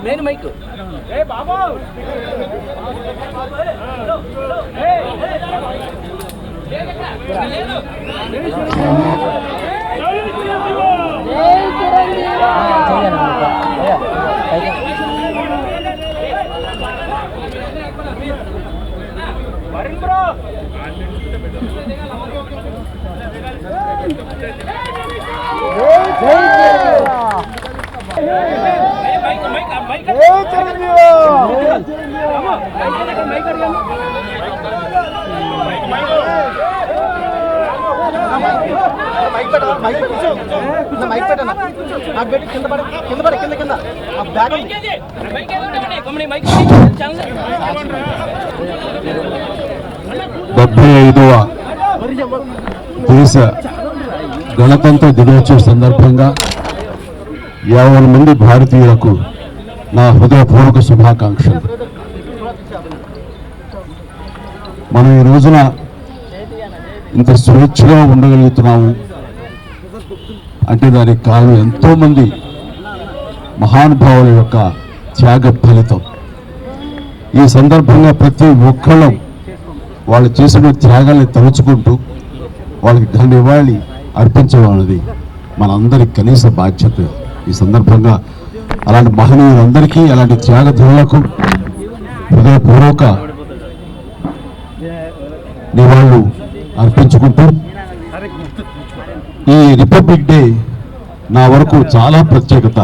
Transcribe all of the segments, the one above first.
Main mic బాబు దేశ గణతంత్ర దినోత్సవ సందర్భంగా 50 మంది భారతీయులకు నా హృదయపూర్వక శుభాకాంక్షలు. మనం ఈ రోజున ఇంత స్వేచ్ఛగా ఉండగలుగుతున్నాము అంటే దానికి కారణం ఎంతోమంది మహానుభావుల యొక్క త్యాగ ఫలితం. ఈ సందర్భంగా ప్రతి ఒక్కళ్ళం వాళ్ళు చేసిన త్యాగాన్ని తలుచుకుంటూ వాళ్ళకి ఘన నివాళి అర్పించడం అనేది మనందరి కనీస బాధ్యత. ఈ సందర్భంగా అలాంటి మహనీయులందరికీ అలాంటి త్యాగధనులకు హృదయపూర్వక నివాళులు అర్పించుకుంటూ ఈ రిపబ్లిక్ డే నా వరకు చాలా ప్రత్యేకత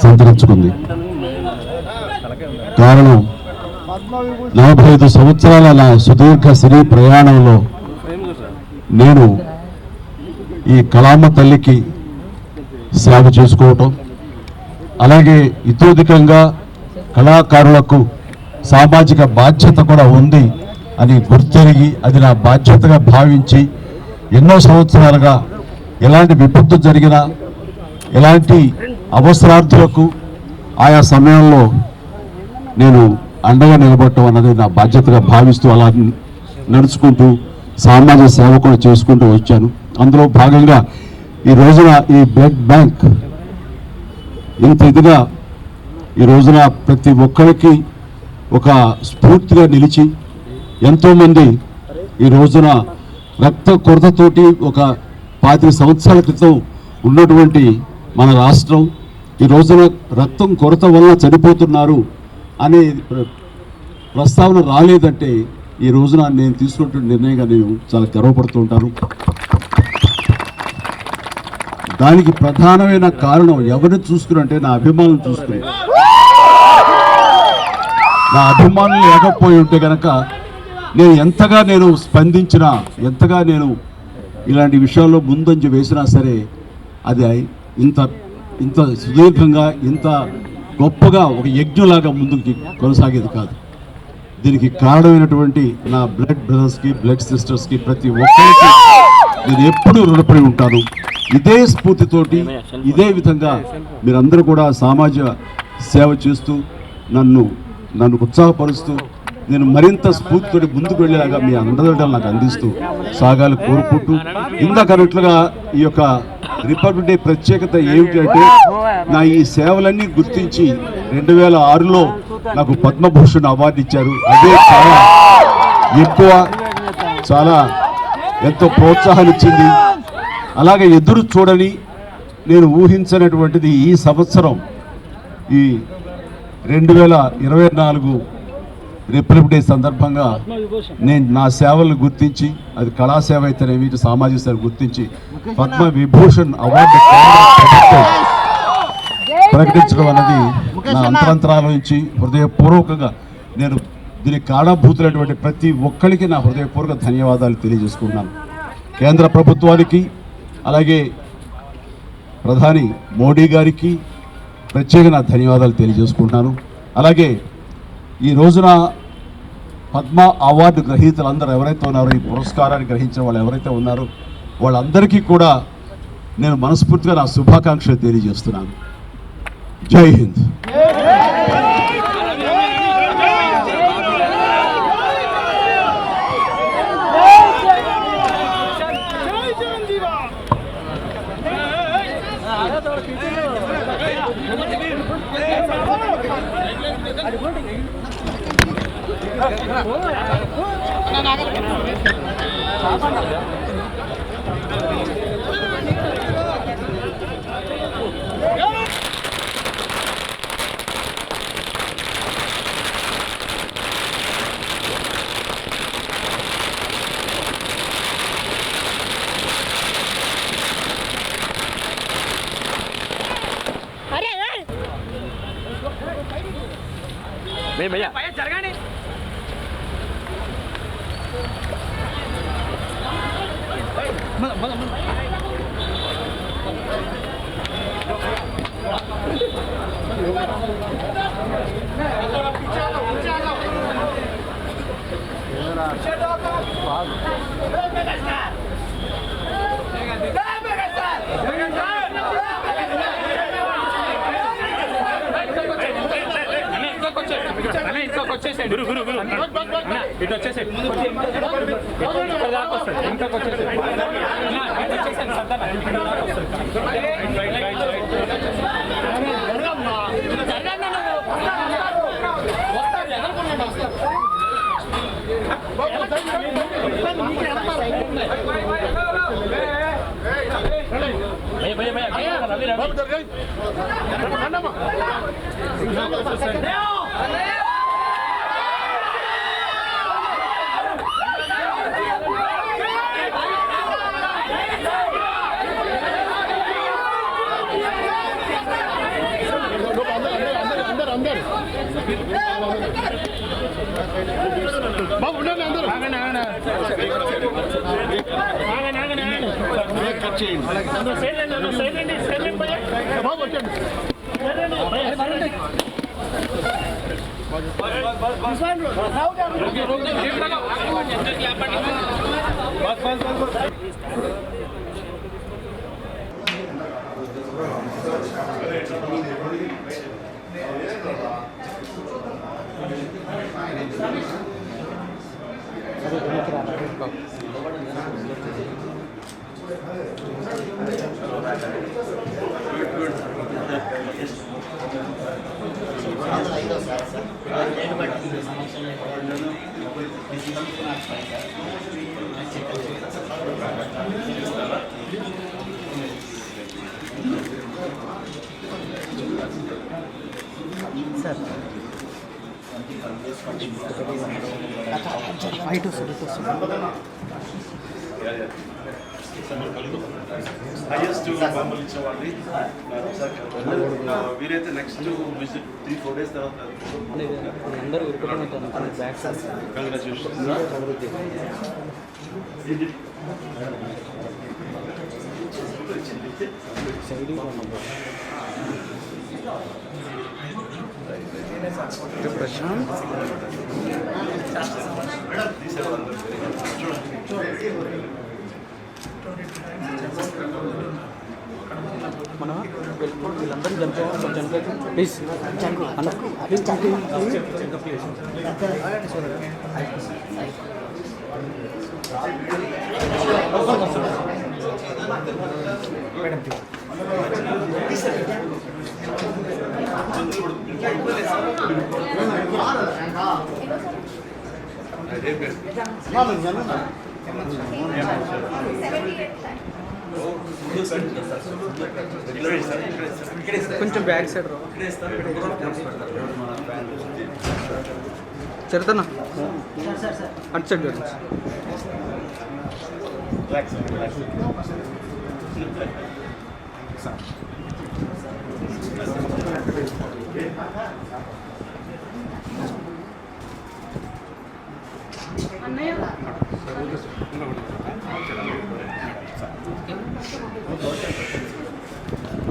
సంతరించుకుంది. కారణం 45 సంవత్సరాల నా సుదీర్ఘ సినీ ప్రయాణంలో నేను ఈ కళామ తల్లికి సేవ చేసుకోవటం, అలాగే ఇతోధికంగా కళాకారులకు సామాజిక బాధ్యత కూడా ఉంది అని గుర్తెరిగి అది నా బాధ్యతగా భావించి ఎన్నో సంవత్సరాలుగా ఎలాంటి విపత్తు జరిగినా ఎలాంటి అవసరార్థులకు ఆయా సమయంలో నేను అండగా నిలబడటం అన్నది నా బాధ్యతగా భావిస్తూ అలా నడుచుకుంటూ సామాజిక సేవ కూడా చేసుకుంటూ వచ్చాను. అందులో భాగంగా ఈ రోజున ఈ బ్లడ్ బ్యాంక్ ఇంత ఇదిగా ఈ రోజున ప్రతి ఒక్కరికి ఒక స్ఫూర్తిగా నిలిచి ఎంతోమంది ఈ రోజున రక్త కొరతతోటి ఒక 25 సంవత్సరాల క్రితం ఉన్నటువంటి మన రాష్ట్రం ఈ రోజున రక్తం కొరత వల్ల చనిపోతున్నారు అనే ప్రస్తావన రాలేదంటే ఈ రోజున నేను తీసుకుంటున్న నిర్ణయంగా నేను చాలా గర్వపడుతూ ఉంటాను. దానికి ప్రధానమైన కారణం ఎవరిని చూసుకున్నంటే నా అభిమానులు చూసుకుని. నా అభిమానులు లేకపోయి ఉంటే కనుక నేను ఎంతగా స్పందించినా ఎంతగా ఇలాంటి విషయాల్లో ముందంజ వేసినా సరే అది ఇంత సుదీర్ఘంగా ఇంత గొప్పగా ఒక యజ్ఞలాగా ముందుకి కొనసాగేది కాదు. దీనికి కారణమైనటువంటి నా బ్లడ్ బ్రదర్స్కి బ్లడ్ సిస్టర్స్కి ప్రతి ఒక్కరికి నేను ఎప్పుడూ రుణపడి ఉంటాను. ఇదే స్ఫూర్తితోటి ఇదే విధంగా మీరందరూ కూడా సామాజిక సేవ చేస్తూ నన్ను ఉత్సాహపరుస్తూ నేను మరింత స్ఫూర్తితో ముందుకు వెళ్ళేలాగా మీ అండదండలు నాకు అందిస్తూ సాగాలి కోరుకుంటూ ఇందాకన్నట్లుగా ఈ యొక్క రిపబ్లిక్ డే ప్రత్యేకత ఏమిటంటే నా ఈ సేవలన్నీ గుర్తించి 2006లో నాకు పద్మభూషణ్ అవార్డు ఇచ్చారు. అదే చాలా ఎక్కువ, చాలా ఎంతో ప్రోత్సాహాన్ని ఇచ్చింది. అలాగే ఎదురు చూడని నేను ఊహించినటువంటిది ఈ సంవత్సరం ఈ 2024 రిపబ్లిక్ డే సందర్భంగా నేను నా సేవలను గుర్తించి, అది కళాసేవ అయితేనేమి, సామాజిక సేవ గుర్తించి పద్మ విభూషణ్ అవార్డు ప్రకటించడం అనేది నా అంతరంతరాల నుంచి హృదయపూర్వకంగా నేను దీనికి కారణభూతులైనటువంటి ప్రతి ఒక్కరికి నా హృదయపూర్వక ధన్యవాదాలు తెలియజేసుకుంటున్నాను. కేంద్ర ప్రభుత్వానికి అలాగే ప్రధాని మోడీ గారికి ప్రత్యేక నా ధన్యవాదాలు తెలియజేసుకుంటున్నాను. అలాగే ఈ రోజున పద్మ అవార్డు గ్రహీతలందరూ ఎవరైతే ఉన్నారో, ఈ పురస్కారాన్ని గ్రహించిన వాళ్ళు ఎవరైతే ఉన్నారో వాళ్ళందరికీ కూడా నేను మనస్ఫూర్తిగా నా శుభాకాంక్షలు తెలియజేస్తున్నాను. జై హింద్. भैया जरगाने గురు గురు గురు ఇటు వచ్చేసి highest మమ్మల్ని ఇచ్చేవాళ్ళని వీరైతే నెక్స్ట్ విజిట్ 3-4 డేస్ తర్వాత ప్రశాంత్ మన వీళ్ళందరూ చనిపోయి ప్లీజ్ అన్న ప్లీజ్ కొంచెం బ్యాక్ సైడ్ రా చరితన్నా అటు సైడ్ చూడండి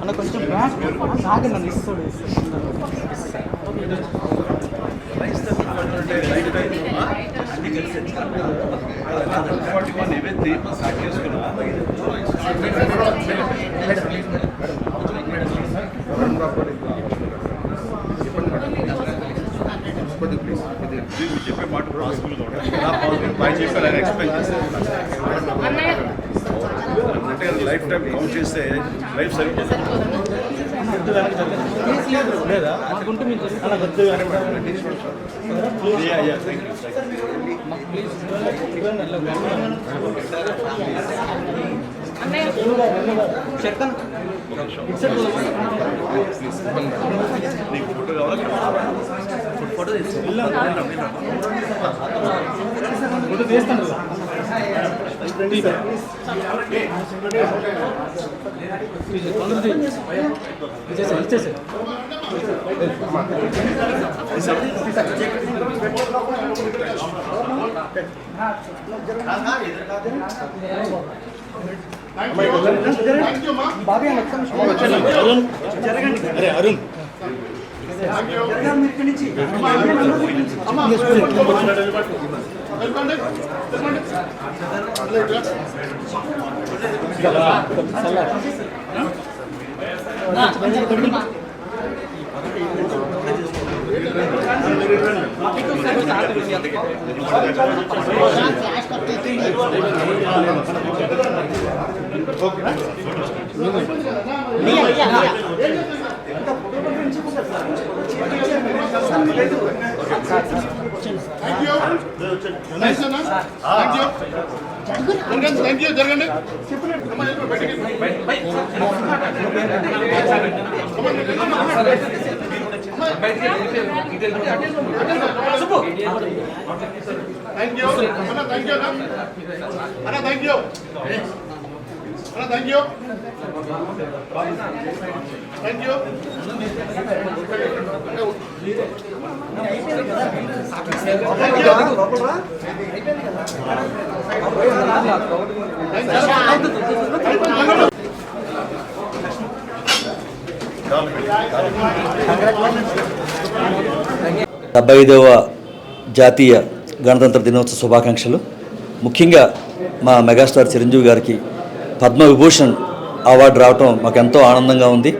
అన్న కొంచెం బ్యాక్ ఆగండి నన్ను ఇస్తాడు చెప్పే మాట పాసిబుల్ చెప్పాలని ఎక్స్పెక్ట్ చేస్తాను అంటే లైఫ్ టైం కౌంట్ చేస్తే లైఫ్ సరిపోతుంది లేదా అనుకుంటే మీరు చెప్తాను నీకు ఫోటో కావాలి ఫోటో తీస్తాను ఇచ్చేసే బాబీ అరుణ్ అరే అరుణ్ డెబ్బైదవ జాతీయ గణతంత్ర దినోత్సవ శుభాకాంక్షలు. ముఖ్యంగా మా మెగాస్టార్ చిరంజీవి గారికి పద్మవిభూషణ్ అవార్డు రావటం మాకు ఎంతో ఆనందంగా ఉంది.